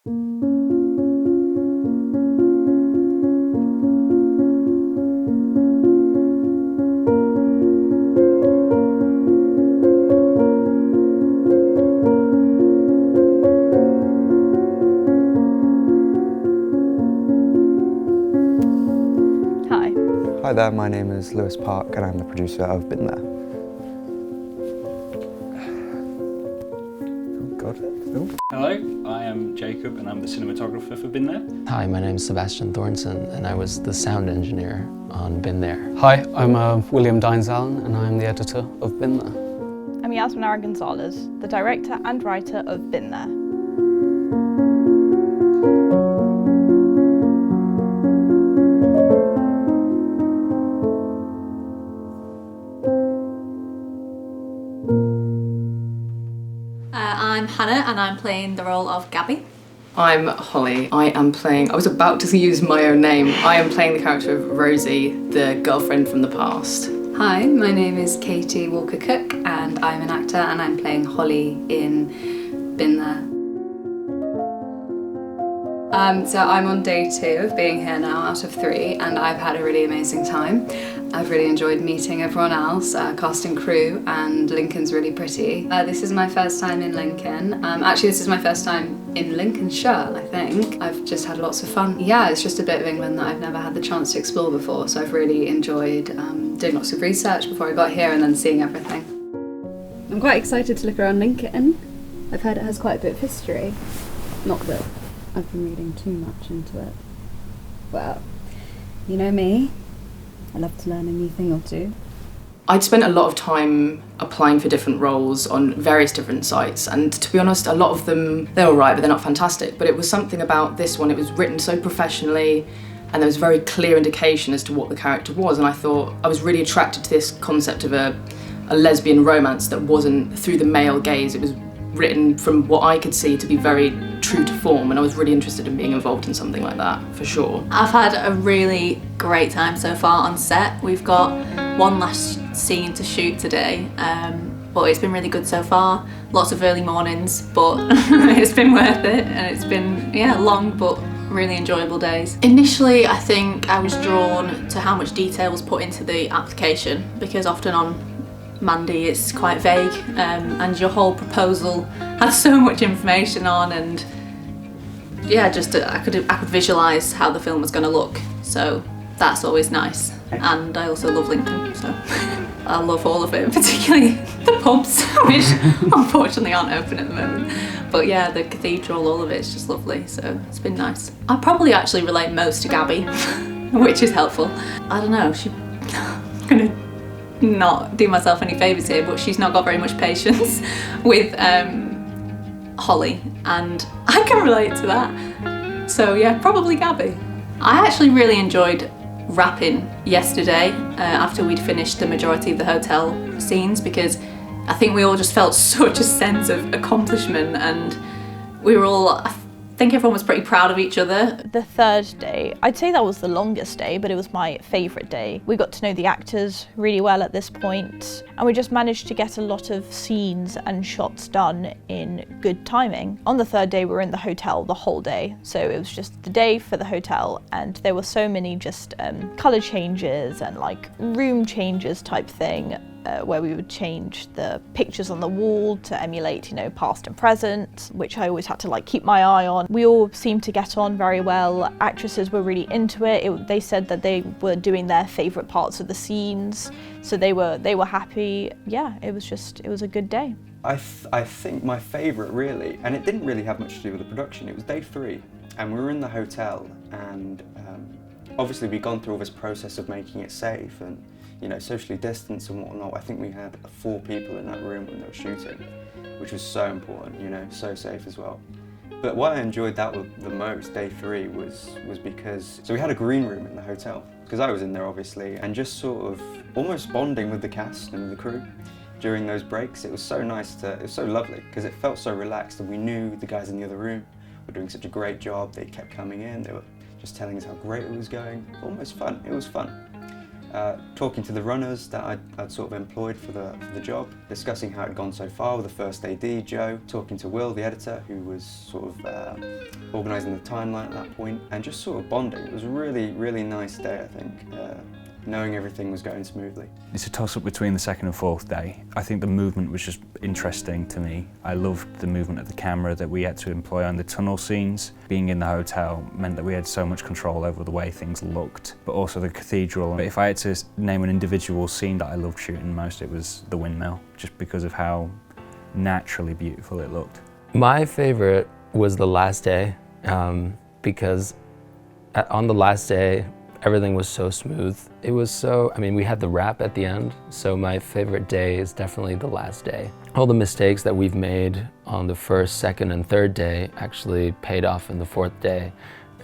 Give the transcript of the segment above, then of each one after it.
Hi there, my name is Lewis Park and I'm the producer of Been There. Oh God. Oh. Hello, I am Jacob and I'm the cinematographer for Been There. Hi, my name is Sebastian Thornton and I was the sound engineer on Been There. Hi, I'm William Dines-Allen and I'm the editor of Been There. I'm Yasmin Ara Gonzalez, the director and writer of Been There. I'm Hannah and I'm playing the role of Gabby. I'm Holly. I was about to use my own name. I am playing the character of Rosie, the girlfriend from the past. Hi, my name is Katie Walker-Cook and I'm an actor and I'm playing Holly in Been There. So I'm on day 2 of being here now out of 3 and I've had a really amazing time. I've really enjoyed meeting everyone else, cast and crew, and Lincoln's really pretty. This is my first time in Lincoln. Actually, this is my first time in Lincolnshire, I think. I've just had lots of fun. Yeah, it's just a bit of England that I've never had the chance to explore before, so I've really enjoyed doing lots of research before I got here and then seeing everything. I'm quite excited to look around Lincoln. I've heard it has quite a bit of history. Not that I've been reading too much into it. Well, you know me. I love to learn a new thing or two. I'd spent a lot of time applying for different roles on various different sites, and to be honest, a lot of them, they're all right, but they're not fantastic. But it was something about this one, it was written so professionally, and there was very clear indication as to what the character was, and I thought I was really attracted to this concept of a lesbian romance that wasn't through the male gaze. It was written from what I could see to be very true to form, and I was really interested in being involved in something like that, for sure. I've had a really great time so far on set. We've got one last scene to shoot today, but it's been really good so far. Lots of early mornings, but it's been worth it, and it's been, long but really enjoyable days. Initially, I think I was drawn to how much detail was put into the application, because often on Mandy it's quite vague, and your whole proposal has so much information on, and I could visualise how the film was going to look, so that's always nice. And I also love Lincoln, so I love all of it, particularly the pubs, which unfortunately aren't open at the moment. But yeah, the cathedral, all of it's just lovely, so it's been nice. I probably actually relate most to Gabby, which is helpful. I don't know, I'm gonna not do myself any favours here, but she's not got very much patience with Holly, and I can relate to that. So yeah, probably Gabby. I actually really enjoyed wrapping yesterday after we'd finished the majority of the hotel scenes, because I think we all just felt such a sense of accomplishment, and we were all, I think everyone was pretty proud of each other. The third day, I'd say that was the longest day, but it was my favourite day. We got to know the actors really well at this point, and we just managed to get a lot of scenes and shots done in good timing. On the third day, we were in the hotel the whole day, so it was just the day for the hotel, and there were so many just colour changes and like room changes type thing, where we would change the pictures on the wall to emulate, past and present, which I always had to keep my eye on. We all seemed to get on very well. Actresses were really into it. They said that they were doing their favourite parts of the scenes, so they were happy. Yeah, it was a good day. I think my favourite really, and it didn't really have much to do with the production, it was day 3 and we were in the hotel, and obviously we'd gone through all this process of making it safe and socially distanced and whatnot. I think we had 4 people in that room when they were shooting, which was so important, so safe as well. But why I enjoyed that the most, day 3, was because, so we had a green room in the hotel, because I was in there obviously, and just sort of almost bonding with the cast and the crew during those breaks. It was so nice it was so lovely, because it felt so relaxed, and we knew the guys in the other room were doing such a great job. They kept coming in, they were just telling us how great it was going. Almost fun, it was fun. talking to the runners that I'd sort of employed for the job, discussing how it had gone so far with the first AD, Joe, talking to Will, the editor, who was sort of organising the timeline at that point, and just sort of bonding. It was a really, really nice day, I think, knowing everything was going smoothly. It's a toss-up between the second and fourth day. I think the movement was just interesting to me. I loved the movement of the camera that we had to employ on the tunnel scenes. Being in the hotel meant that we had so much control over the way things looked, but also the cathedral. If I had to name an individual scene that I loved shooting most, it was the windmill, just because of how naturally beautiful it looked. My favorite was the last day, because on the last day, everything was so smooth. It was so, I mean, we had the wrap at the end, so my favorite day is definitely the last day. All the mistakes that we've made on the first, second, and third day actually paid off in the fourth day,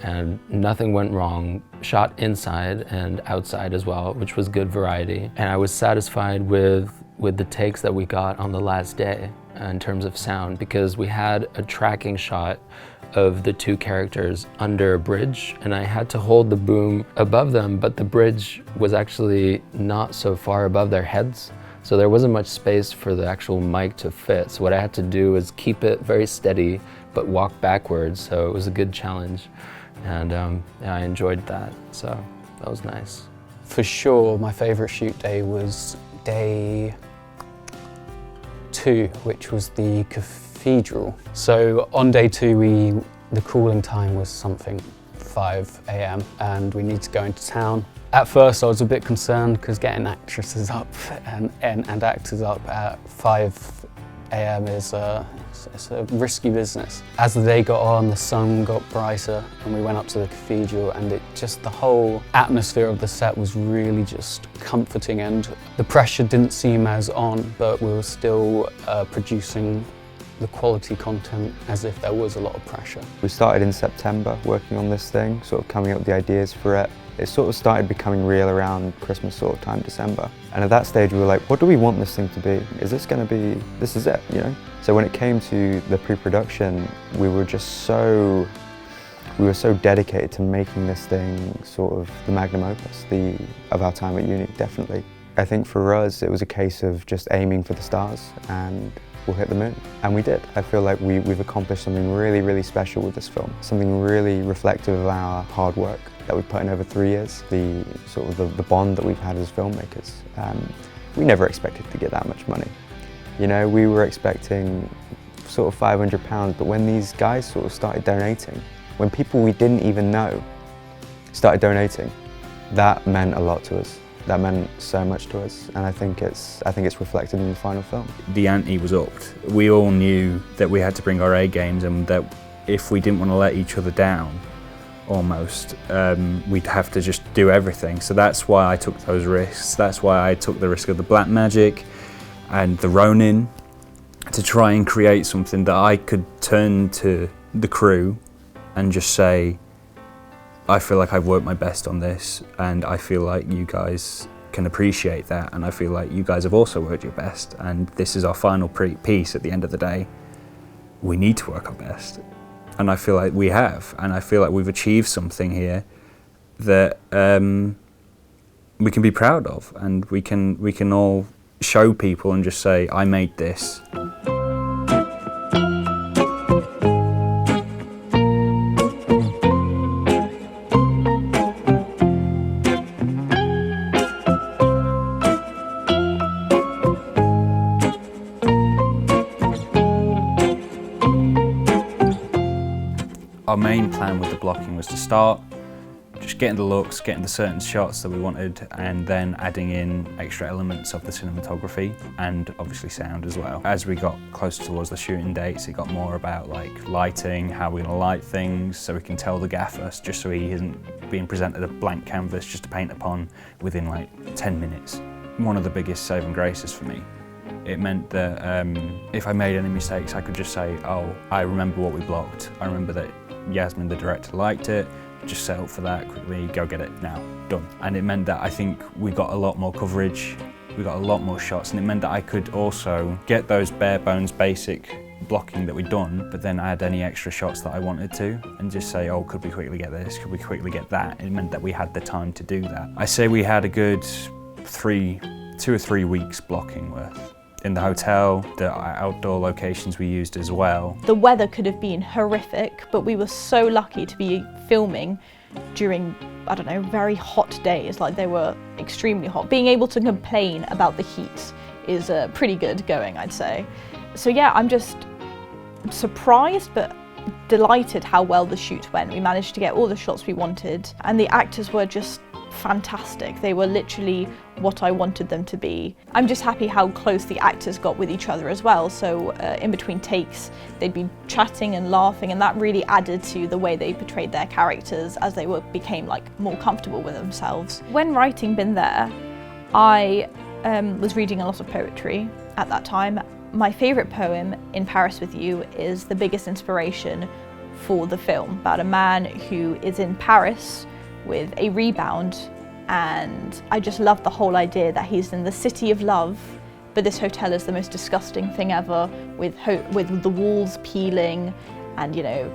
and nothing went wrong. Shot inside and outside as well, which was good variety. And I was satisfied with the takes that we got on the last day in terms of sound, because we had a tracking shot of the two characters under a bridge, and I had to hold the boom above them, but the bridge was actually not so far above their heads, so there wasn't much space for the actual mic to fit. So what I had to do was keep it very steady but walk backwards, so it was a good challenge, and yeah, I enjoyed that, so that was nice. For sure, my favourite shoot day was day 2, which was the cathedral. So on day 2, the crawling time was something 5 AM and we need to go into town. At first I was a bit concerned because getting actresses up and actors up at 5 AM is it's a risky business. As the day got on, the sun got brighter and we went up to the cathedral, and the whole atmosphere of the set was really just comforting, and the pressure didn't seem as on, but we were still producing the quality content as if there was a lot of pressure. We started in September working on this thing, sort of coming up with the ideas for it. It sort of started becoming real around Christmas sort of time, December. And at that stage we were like, what do we want this thing to be? Is this going to be, this is it, you know? So when it came to the pre-production, we were so dedicated to making this thing sort of the magnum opus of our time at uni, definitely. I think for us, it was a case of just aiming for the stars and we'll hit the moon. And we did. I feel like we've accomplished something really, really special with this film. Something really reflective of our hard work that we've put in over 3 years. The bond that we've had as filmmakers. We never expected to get that much money. You know, we were expecting sort of £500, but when these guys sort of started donating, when people we didn't even know started donating, that meant a lot to us. That meant so much to us, and I think it's reflected in the final film. The ante was upped. We all knew that we had to bring our A games, and that if we didn't want to let each other down, almost, we'd have to just do everything. So that's why I took those risks. That's why I took the risk of the black magic and the Ronin, to try and create something that I could turn to the crew and just say, I feel like I've worked my best on this, and I feel like you guys can appreciate that, and I feel like you guys have also worked your best, and this is our final piece at the end of the day. We need to work our best, and I feel like we have, and I feel like we've achieved something here that we can be proud of, and we can all show people and just say, I made this. Our main plan with the blocking was to start just getting the looks, getting the certain shots that we wanted, and then adding in extra elements of the cinematography and obviously sound as well. As we got closer towards the shooting dates, it got more about like lighting, how we're gonna light things, so we can tell the gaffer, just so he isn't being presented a blank canvas just to paint upon within like 10 minutes. One of the biggest saving graces for me. It meant that if I made any mistakes, I could just say, oh, I remember what we blocked. I remember that Yasmin, the director, liked it. Just set up for that quickly, go get it now, done. And it meant that I think we got a lot more coverage, we got a lot more shots, and it meant that I could also get those bare bones basic blocking that we'd done, but then add any extra shots that I wanted to and just say, oh, could we quickly get this, could we quickly get that? It meant that we had the time to do that. I say we had a good 2 or 3 weeks blocking worth. In the hotel, the outdoor locations we used as well. The weather could have been horrific, but we were so lucky to be filming during, I don't know, very hot days, like they were extremely hot. Being able to complain about the heat is pretty good going, I'd say. So yeah, I'm just surprised but delighted how well the shoot went. We managed to get all the shots we wanted, and the actors were just fantastic. They were literally what I wanted them to be. I'm just happy how close the actors got with each other as well. So in between takes, they'd be chatting and laughing, and that really added to the way they portrayed their characters as they became like more comfortable with themselves. When writing Been There, I was reading a lot of poetry at that time. My favourite poem, In Paris With You, is the biggest inspiration for the film, about a man who is in Paris with a rebound, and I just love the whole idea that he's in the city of love, but this hotel is the most disgusting thing ever, with the walls peeling and, you know,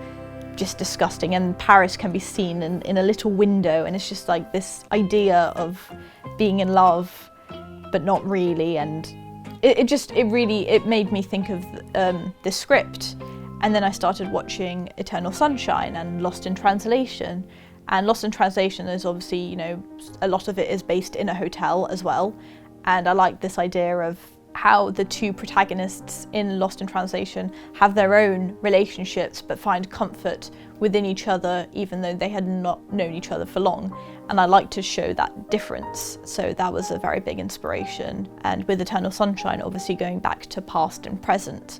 just disgusting, and Paris can be seen in a little window, and it's just like this idea of being in love but not really, and it made me think of the script. And then I started watching Eternal Sunshine and Lost in Translation. And Lost in Translation is obviously, you know, a lot of it is based in a hotel as well. And I like this idea of how the two protagonists in Lost in Translation have their own relationships but find comfort within each other even though they had not known each other for long. And I like to show that difference. So that was a very big inspiration. And with Eternal Sunshine, obviously going back to past and present,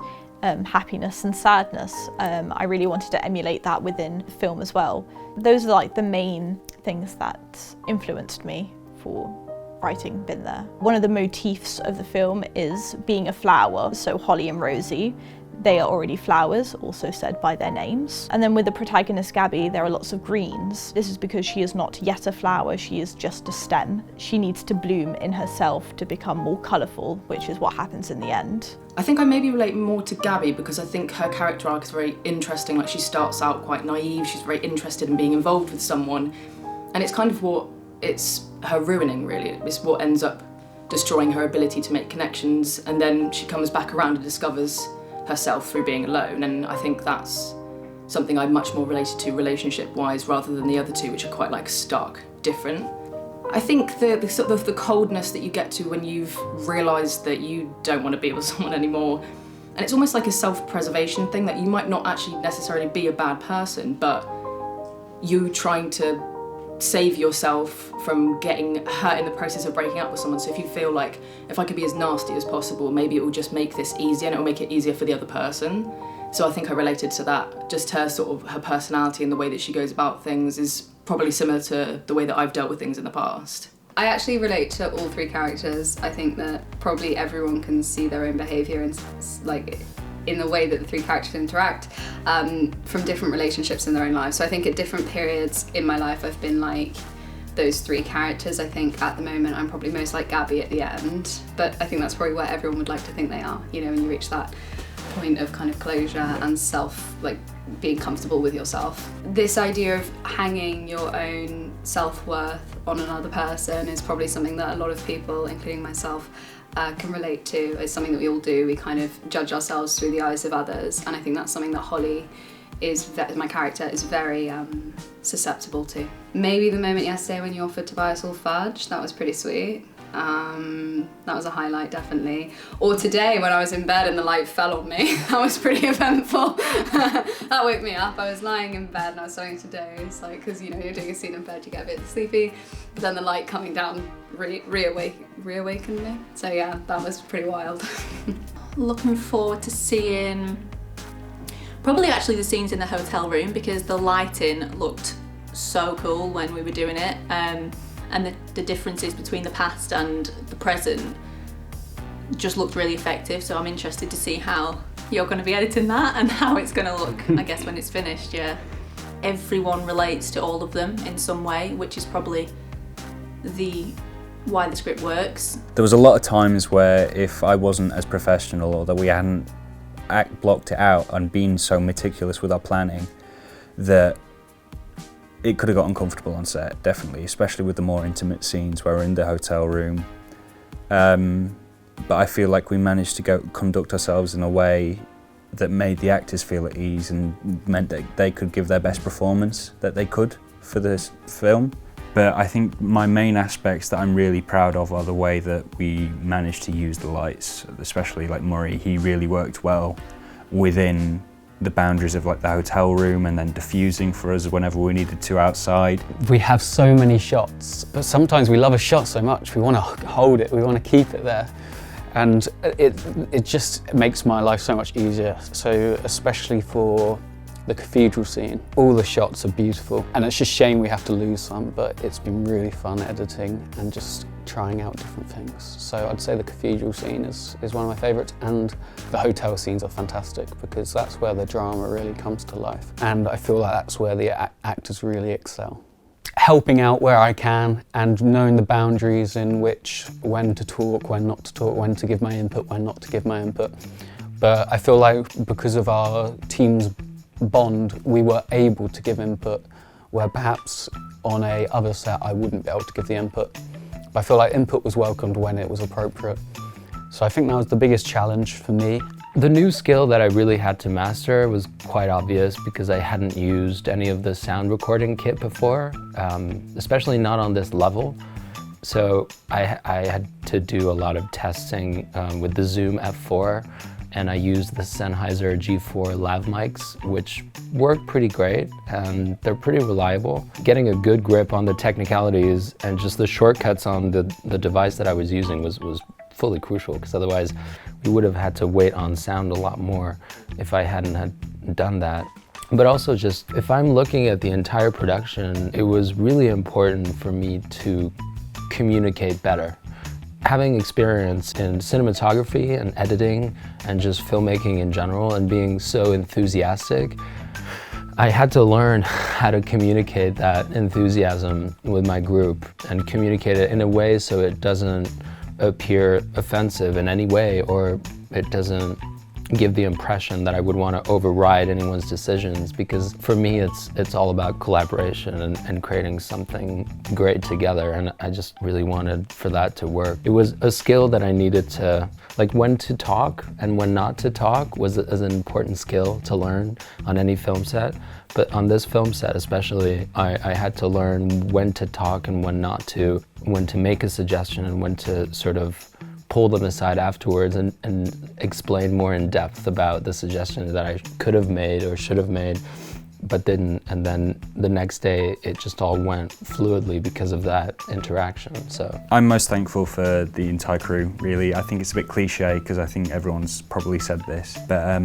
happiness and sadness. I really wanted to emulate that within film as well. Those are like the main things that influenced me for writing Been There. One of the motifs of the film is being a flower, so Holly and Rosie. They are already flowers, also said by their names. And then with the protagonist Gabby, there are lots of greens. This is because she is not yet a flower, she is just a stem. She needs to bloom in herself to become more colourful, which is what happens in the end. I think I maybe relate more to Gabby because I think her character arc is very interesting. Like, she starts out quite naive, she's very interested in being involved with someone, and it's kind of it's her ruining, really. It's what ends up destroying her ability to make connections, and then she comes back around and discovers herself through being alone, and I think that's something I'm much more related to relationship-wise rather than the other two, which are quite like stark different. I think the sort of the coldness that you get to when you've realised that you don't want to be with someone anymore, and it's almost like a self-preservation thing, that you might not actually necessarily be a bad person, but you trying to save yourself from getting hurt in the process of breaking up with someone. So if you feel like, if I could be as nasty as possible, maybe it will just make this easier and it will make it easier for the other person. So I think I related to that. Just her sort of, her personality and the way that she goes about things is probably similar to the way that I've dealt with things in the past. I actually relate to all three characters. I think that probably everyone can see their own behaviour and like in the way that the three characters interact from different relationships in their own lives. So I think at different periods in my life I've been like those three characters. I think at the moment I'm probably most like Gabby at the end, but I think that's probably where everyone would like to think they are, you know, when you reach that point of kind of closure and self, like being comfortable with yourself. This idea of hanging your own self-worth on another person is probably something that a lot of people, including myself, can relate to. It's something that we all do. We kind of judge ourselves through the eyes of others, and I think that's something that Holly my character is very susceptible to. Maybe the moment yesterday when you offered to buy us all fudge, that was pretty sweet. That was a highlight, definitely. Or today when I was in bed and the light fell on me, that was pretty eventful. That woke me up. I was lying in bed and I was starting to doze, like, because you know you're doing a scene in bed, you get a bit sleepy, but then the light coming down reawakened me. So yeah, that was pretty wild. Looking forward to seeing probably actually the scenes in the hotel room, because the lighting looked so cool when we were doing it, and the differences between the past and the present just looked really effective. So I'm interested to see how you're going to be editing that and how it's going to look, I guess, when it's finished. Yeah, everyone relates to all of them in some way, which is probably why the script works. There was a lot of times where if I wasn't as professional or that we hadn't blocked it out and been so meticulous with our planning that it could have got uncomfortable on set, definitely, especially with the more intimate scenes where we're in the hotel room. But I feel like we managed to conduct ourselves in a way that made the actors feel at ease and meant that they could give their best performance that they could for this film. But I think my main aspects that I'm really proud of are the way that we managed to use the lights, especially like Murray. He really worked well within the boundaries of like the hotel room and then diffusing for us whenever we needed to outside. We have so many shots, but sometimes we love a shot so much, we want to hold it, we want to keep it there. And it just makes my life so much easier. So especially for the cathedral scene, all the shots are beautiful. And it's a shame we have to lose some, but it's been really fun editing and just trying out different things. So I'd say the cathedral scene is one of my favourites, and the hotel scenes are fantastic because that's where the drama really comes to life. And I feel like that's where the actors really excel. Helping out where I can and knowing the boundaries in which when to talk, when not to talk, when to give my input, when not to give my input. But I feel like because of our team's bond, we were able to give input where perhaps on a other set I wouldn't be able to give the input. But I feel like input was welcomed when it was appropriate. So I think that was the biggest challenge for me. The new skill that I really had to master was quite obvious because I hadn't used any of the sound recording kit before, especially not on this level. So I had to do a lot of testing with the Zoom F4, and I used the Sennheiser G4 lav mics, which work pretty great and they're pretty reliable. Getting a good grip on the technicalities and just the shortcuts on the device that I was using was fully crucial, because otherwise we would have had to wait on sound a lot more if I hadn't had done that. But also just, if I'm looking at the entire production, it was really important for me to communicate better. Having experience in cinematography and editing and just filmmaking in general and being so enthusiastic, I had to learn how to communicate that enthusiasm with my group and communicate it in a way so it doesn't appear offensive in any way, or it doesn't give the impression that I would want to override anyone's decisions, because for me it's all about collaboration and creating something great together, and I just really wanted for that to work. It was a skill that I needed to, like when to talk and when not to talk was an important skill to learn on any film set. But on this film set especially, I had to learn when to talk and when not to, when to make a suggestion and when to sort of pull them aside afterwards and explain more in depth about the suggestions that I could have made or should have made, but didn't. And then the next day, it just all went fluidly because of that interaction. So I'm most thankful for the entire crew, really. I think it's a bit cliche because I think everyone's probably said this, but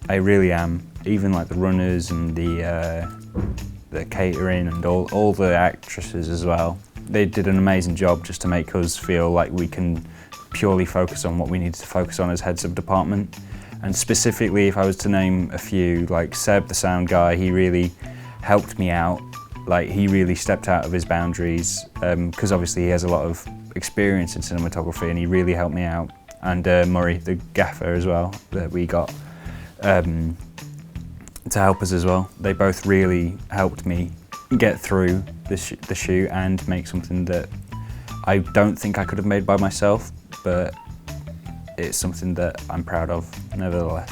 I really am. Even like the runners and the catering and all the actresses as well. They did an amazing job just to make us feel like we can purely focus on what we needed to focus on as heads of department. And specifically, if I was to name a few, like Seb, the sound guy, he really helped me out. Like, he really stepped out of his boundaries, because obviously he has a lot of experience in cinematography, and he really helped me out. And Murray, the gaffer as well, that we got to help us as well. They both really helped me get through the shoot and make something that I don't think I could have made by myself, but it's something that I'm proud of, nevertheless.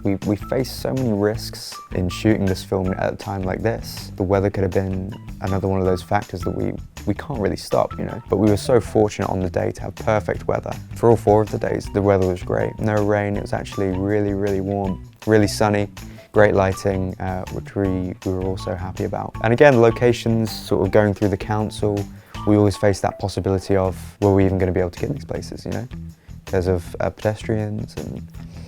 We faced so many risks in shooting this film at a time like this. The weather could have been another one of those factors that we can't really stop, you know. But we were so fortunate on the day to have perfect weather. For all 4 of the days, the weather was great. No rain, it was actually really, really warm, really sunny. Great lighting, which we were also happy about. And again, locations, sort of going through the council, we always face that possibility of, were we even going to be able to get in these places, you know? Because of pedestrians, and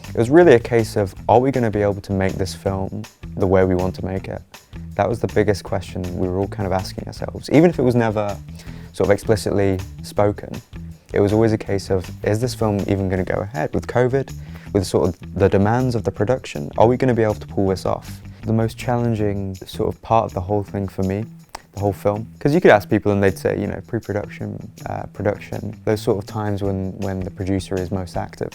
it was really a case of, are we going to be able to make this film the way we want to make it? That was the biggest question we were all kind of asking ourselves. Even if it was never sort of explicitly spoken, it was always a case of, is this film even going to go ahead? With COVID, with sort of the demands of the production, are we going to be able to pull this off? The most challenging sort of part of the whole thing for me, the whole film, because you could ask people and they'd say, you know, pre-production, production, those sort of times when the producer is most active.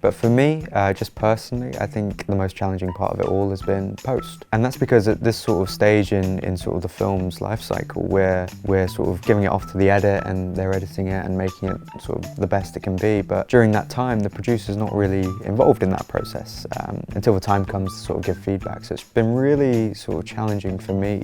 But for me, just personally, I think the most challenging part of it all has been post. And that's because at this sort of stage in sort of the film's life cycle, we're sort of giving it off to the edit and they're editing it and making it sort of the best it can be. But during that time, the producer's not really involved in that process until the time comes to sort of give feedback. So it's been really sort of challenging for me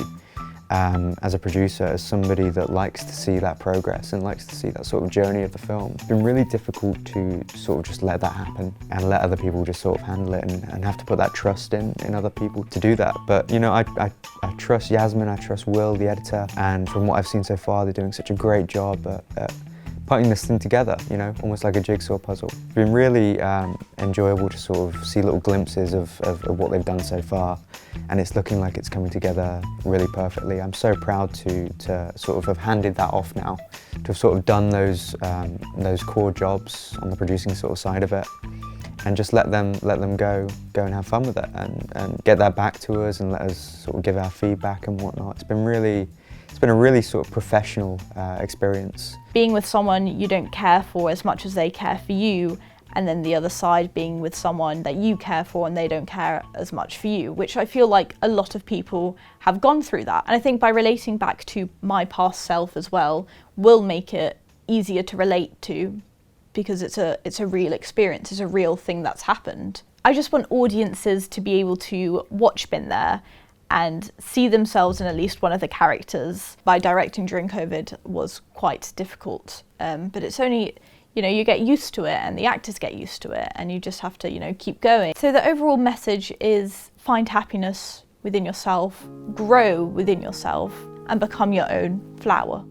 as a producer, as somebody that likes to see that progress and likes to see that sort of journey of the film. It's been really difficult to sort of just let that happen and let other people just sort of handle it and have to put that trust in other people to do that. But you know, I trust Yasmin, I trust Will, the editor, and from what I've seen so far, they're doing such a great job at putting this thing together, you know, almost like a jigsaw puzzle. It's been really enjoyable to sort of see little glimpses of what they've done so far, and it's looking like it's coming together really perfectly. I'm so proud to sort of have handed that off now, to have sort of done those core jobs on the producing sort of side of it, and just let them go and have fun with it, and get that back to us and let us sort of give our feedback and whatnot. It's been a really sort of professional experience. Being with someone you don't care for as much as they care for you, and then the other side being with someone that you care for and they don't care as much for you, which I feel like a lot of people have gone through that. And I think by relating back to my past self as well will make it easier to relate to, because it's a real experience, it's a real thing that's happened. I just want audiences to be able to watch Been There and see themselves in at least one of the characters. By directing during COVID was quite difficult, but it's only, you know, you get used to it and the actors get used to it and you just have to, you know, keep going. So the overall message is find happiness within yourself, grow within yourself and become your own flower.